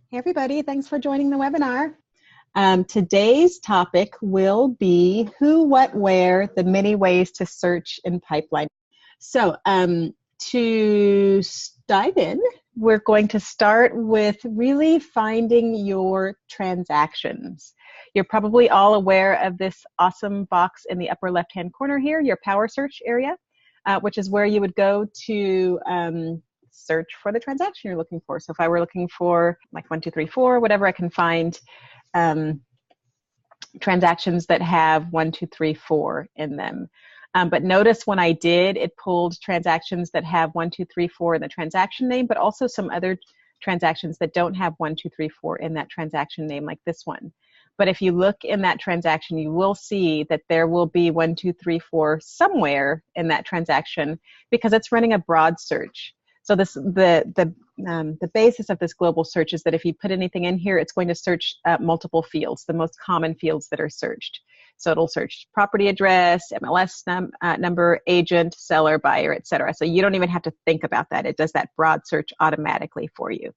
Hey everybody, thanks for joining the webinar. Today's topic will be who, what, where, the many ways to search in pipeline. So to dive in, we're going to start with really finding your transactions. You're probably all aware of this awesome box in the upper left-hand corner here, your power search area, which is where you would go to search for the transaction you're looking for. So if I were looking for like 1, 2, 3, 4, whatever, I can find transactions that have 1, 2, 3, 4 in them. But notice when I did, it pulled transactions that have 1, 2, 3, 4 in the transaction name, but also some other transactions that don't have 1, 2, 3, 4 in that transaction name, like this one. But if you look in that transaction, you will see that there will be 1, 2, 3, 4 somewhere in that transaction because it's running a broad search. So the basis of this global search is that if you put anything in here, it's going to search multiple fields, the most common fields that are searched. So it'll search property address, MLS number, agent, seller, buyer, etc. So you don't even have to think about that. It does that broad search automatically for you.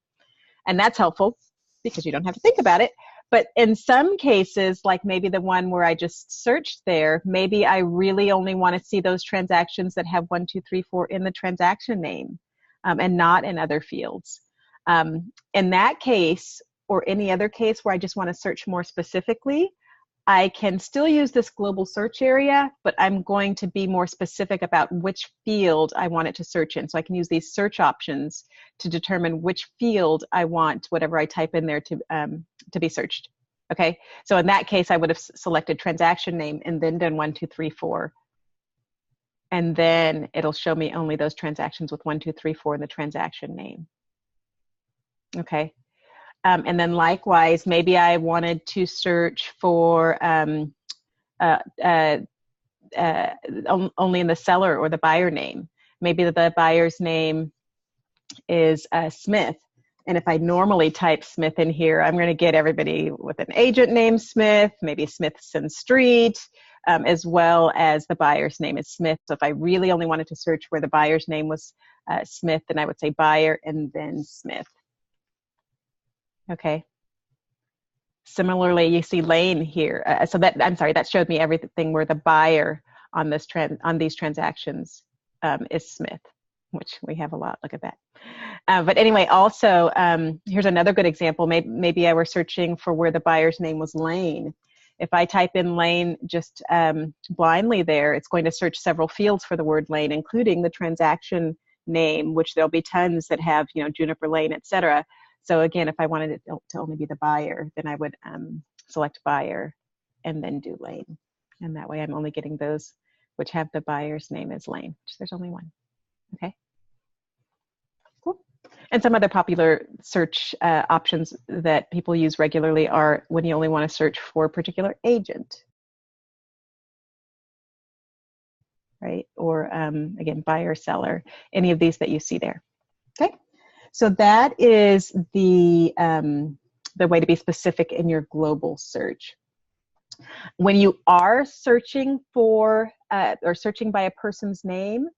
And that's helpful because you don't have to think about it. But in some cases, like maybe the one where I just searched there, maybe I really only want to see those transactions that have 1, 2, 3, 4 in the transaction name. And not in other fields. In that case, or any other case where I just want to search more specifically, I can still use this global search area, but I'm going to be more specific about which field I want it to search in. So I can use these search options to determine which field I want whatever I type in there to be searched. Okay, so in that case, I would have selected transaction name and then done 1, 2, 3, 4. And then it'll show me only those transactions with 1, 2, 3, 4 in the transaction name. Okay. And then likewise, maybe I wanted to search for only in the seller or the buyer name. Maybe the buyer's name is Smith. And if I normally type Smith in here, I'm going to get everybody with an agent named Smith, maybe Smithson Street, as well as the buyer's name is Smith. So if I really only wanted to search where the buyer's name was Smith, then I would say buyer and then Smith. Okay. Similarly, you see Lane here. That showed me everything where the buyer on these transactions is Smith, which we have a lot. Look at that. But anyway, also, here's another good example. Maybe I were searching for where the buyer's name was Lane. If I type in Lane just blindly there, it's going to search several fields for the word Lane, including the transaction name, which there'll be tons that have, Juniper Lane, etc. So again, if I wanted it to only be the buyer, then I would select buyer and then do Lane. And that way I'm only getting those which have the buyer's name as Lane, which there's only one. Okay. Cool. And some other popular search options that people use regularly are when you only want to search for a particular agent, right? Or again, buyer, seller, any of these that you see there. Okay, so that is the way to be specific in your global search. When you are searching for or searching by a person's name,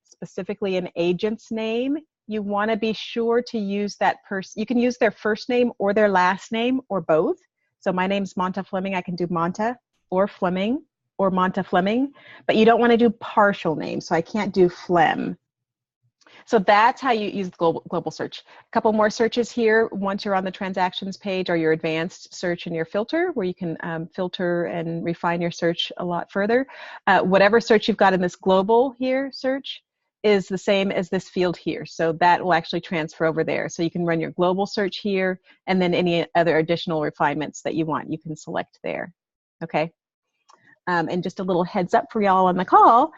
specifically an agent's name, you want to be sure to use that person. You can use their first name or their last name or both. So my name's Monta Fleming. I can do Monta or Fleming or Monta Fleming, but you don't want to do partial names. So I can't do Flem. So that's how you use global search. A couple more searches here. Once you're on the transactions page are your advanced search and your filter, where you can filter and refine your search a lot further. Whatever search you've got in this global here search is the same as this field here. So that will actually transfer over there. So you can run your global search here, and then any other additional refinements that you want, you can select there. Okay. And just a little heads up for y'all on the call,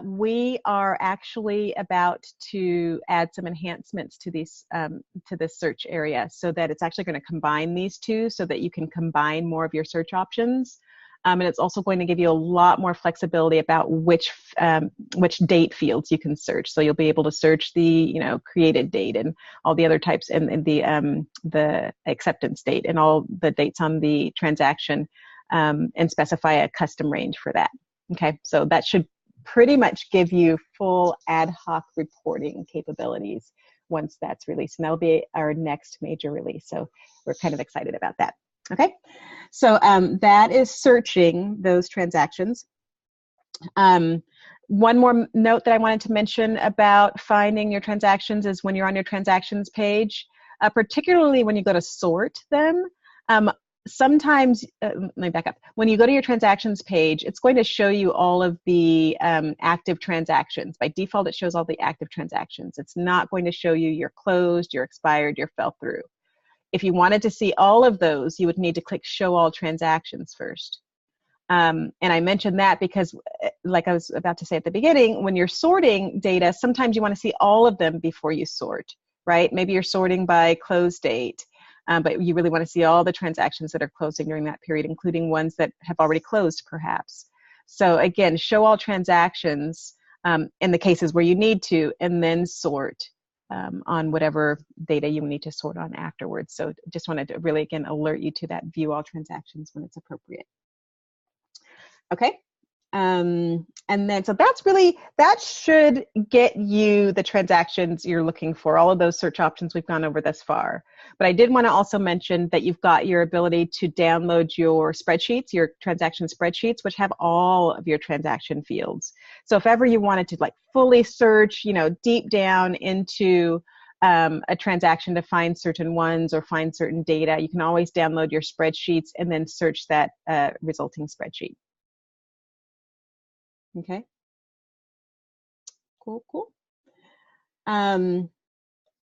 we are actually about to add some enhancements to these to this search area, so that it's actually going to combine these two, so that you can combine more of your search options. And it's also going to give you a lot more flexibility about which date fields you can search. So you'll be able to search the created date and all the other types, and the acceptance date and all the dates on the transaction, and specify a custom range for that. Okay, so that should pretty much give you full ad hoc reporting capabilities once that's released. And that'll be our next major release. So we're kind of excited about that. Okay, so that is searching those transactions. One more note that I wanted to mention about finding your transactions is when you're on your transactions page, particularly when you go to sort them, sometimes, let me back up. When you go to your transactions page, it's going to show you all of the active transactions. By default, it shows all the active transactions. It's not going to show you your closed, your expired, your fell through. If you wanted to see all of those, you would need to click Show All Transactions first. And I mentioned that because, like I was about to say at the beginning, when you're sorting data, sometimes you want to see all of them before you sort, right? Maybe you're sorting by close date, but you really want to see all the transactions that are closing during that period, including ones that have already closed, perhaps. So again, show all transactions in the cases where you need to, and then sort on whatever data you need to sort on afterwards. So just wanted to really, again, alert you to that view all transactions when it's appropriate. Okay, and then so that's really, that should get you the transactions you're looking for, all of those search options we've gone over thus far. But I did want to also mention that you've got your ability to download your spreadsheets, your transaction spreadsheets, which have all of your transaction fields. So if ever you wanted to like fully search, you know, deep down into a transaction to find certain ones or find certain data, you can always download your spreadsheets and then search that resulting spreadsheet. Okay. Cool, cool.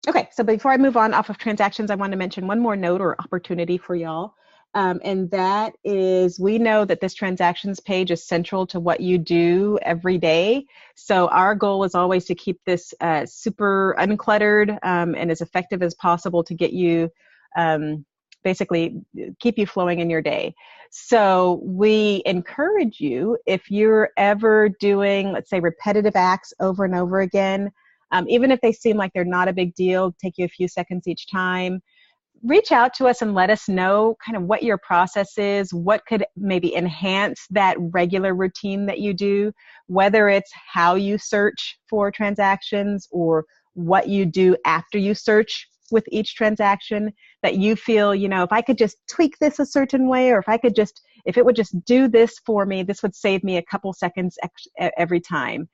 Okay, so before I move on off of transactions, I want to mention one more note or opportunity for y'all. And that is, we know that this transactions page is central to what you do every day. So our goal is always to keep this super uncluttered and as effective as possible to get you basically keep you flowing in your day. So we encourage you, if you're ever doing, let's say, repetitive acts over and over again, even if they seem like they're not a big deal, take you a few seconds each time, reach out to us and let us know kind of what your process is, what could maybe enhance that regular routine that you do, whether it's how you search for transactions or what you do after you search with each transaction, that you feel, you know, if I could just tweak this a certain way, or if I could just, if it would just do this for me, this would save me a couple seconds every time.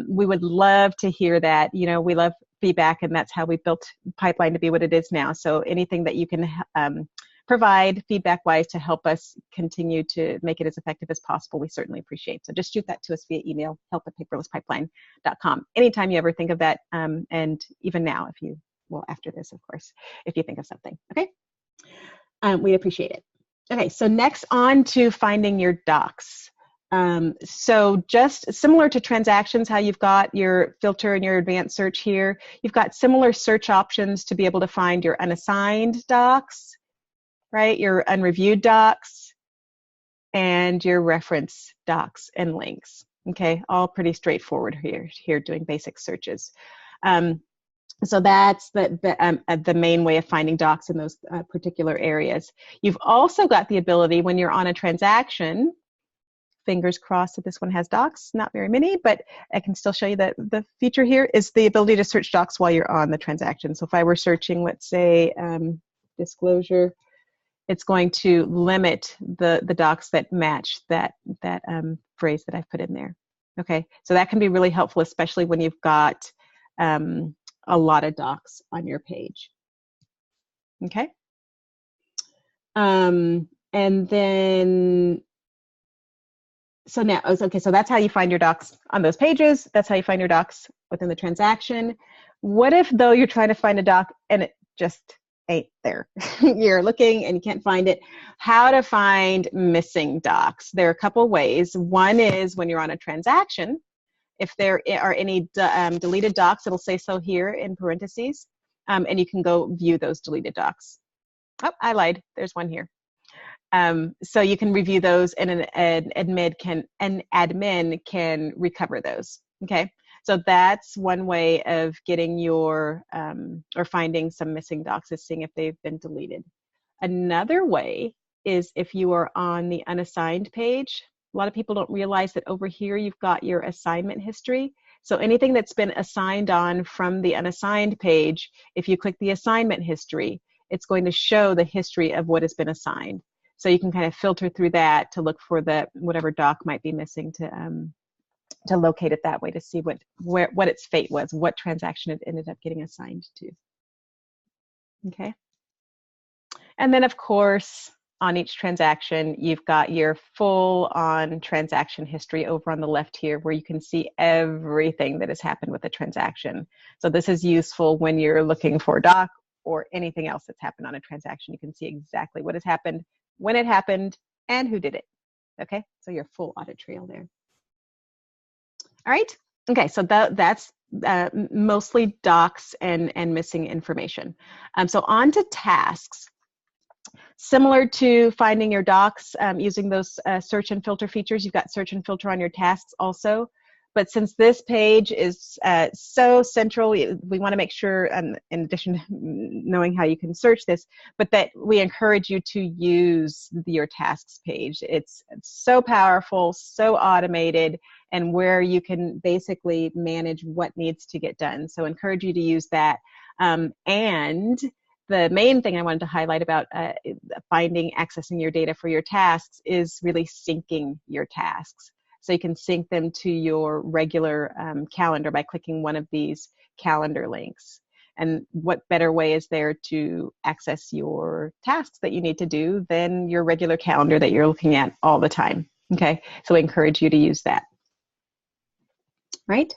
We would love to hear that. You know, we love feedback, and that's how we built Pipeline to be what it is now. So anything that you can provide feedback-wise to help us continue to make it as effective as possible, we certainly appreciate. So just shoot that to us via email, help@paperlesspipeline.com. Anytime you ever think of that, and even now, if you, well, after this, of course, if you think of something, okay? We appreciate it. Okay, so next on to finding your docs. So just similar to transactions, how you've got your filter and your advanced search here, you've got similar search options to be able to find your unassigned docs, right? Your unreviewed docs and your reference docs and links. Okay, all pretty straightforward here doing basic searches. So that's the main way of finding docs in those particular areas. You've also got the ability when you're on a transaction, fingers crossed that this one has docs, not very many, but I can still show you that the feature here is the ability to search docs while you're on the transaction. So if I were searching, let's say, disclosure, it's going to limit the docs that match that phrase that I've put in there. Okay, so that can be really helpful, especially when you've got a lot of docs on your page. Okay, and then so now, okay, so that's how you find your docs on those pages. That's how you find your docs within the transaction. What if, though, you're trying to find a doc and it just ain't there? You're looking and you can't find it. How to find missing docs? There are a couple ways. One is when you're on a transaction, if there are any deleted docs, it'll say so here in parentheses, and you can go view those deleted docs. Oh, I lied. There's one here. So you can review those, and an admin can recover those. Okay, so that's one way of getting your or finding some missing docs, is seeing if they've been deleted. Another way is if you are on the unassigned page. A lot of people don't realize that over here you've got your assignment history. So anything that's been assigned on from the unassigned page, if you click the assignment history, it's going to show the history of what has been assigned. So you can kind of filter through that to look for the whatever doc might be missing to locate it that way, to see what its fate was, what transaction it ended up getting assigned to. Okay. And then of course, on each transaction, you've got your full on transaction history over on the left here, where you can see everything that has happened with the transaction. So this is useful when you're looking for a doc or anything else that's happened on a transaction. You can see exactly what has happened, when it happened, and who did it. Okay, so your full audit trail there. All right, okay, so that's mostly docs and missing information. So on to tasks. Similar to finding your docs using those search and filter features, you've got search and filter on your tasks also. But since this page is so central, we want to make sure, in addition to knowing how you can search this, but that we encourage you to use your tasks page. It's so powerful, so automated, and where you can basically manage what needs to get done. So encourage you to use that. And the main thing I wanted to highlight about accessing your data for your tasks is really syncing your tasks. So you can sync them to your regular calendar by clicking one of these calendar links. And what better way is there to access your tasks that you need to do than your regular calendar that you're looking at all the time? Okay, so I encourage you to use that. Right?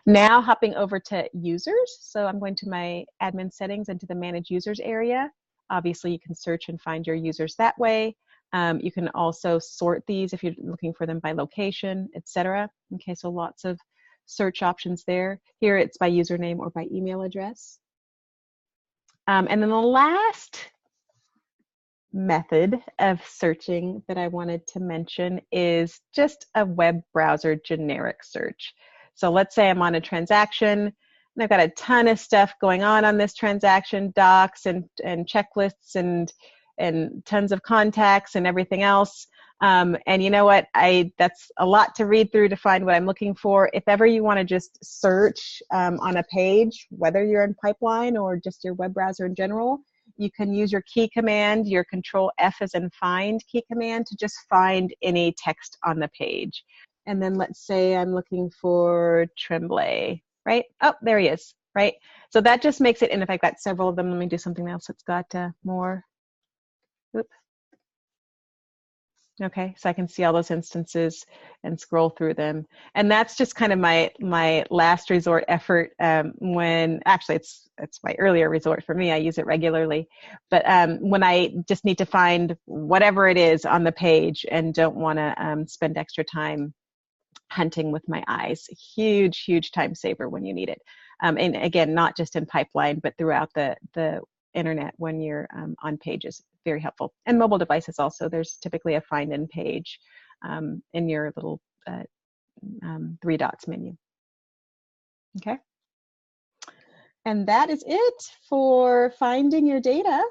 Now hopping over to users. So I'm going to my admin settings and to the manage users area. Obviously you can search and find your users that way. You can also sort these if you're looking for them by location, etc. Okay, so lots of search options there. Here it's by username or by email address. And then the last method of searching that I wanted to mention is just a web browser generic search. So let's say I'm on a transaction and I've got a ton of stuff going on this transaction, docs and checklists and tons of contacts and everything else. And you know what? That's a lot to read through to find what I'm looking for. If ever you want to just search on a page, whether you're in Pipeline or just your web browser in general, you can use your key command, your Control F as in find key command, to just find any text on the page. And then let's say I'm looking for Tremblay, right? Oh, there he is, right? So that just makes it, and if I've got several of them, let me do something else that's got more. Oop. Okay, so I can see all those instances and scroll through them. And that's just kind of my last resort effort when, actually it's my earlier resort for me, I use it regularly. But when I just need to find whatever it is on the page and don't want to spend extra time hunting with my eyes. Huge, huge time saver when you need it. And again, not just in Pipeline, but throughout the internet when you're on pages. Very helpful. And mobile devices also, there's typically a find in page in your little 3 dots menu. Okay. And that is it for finding your data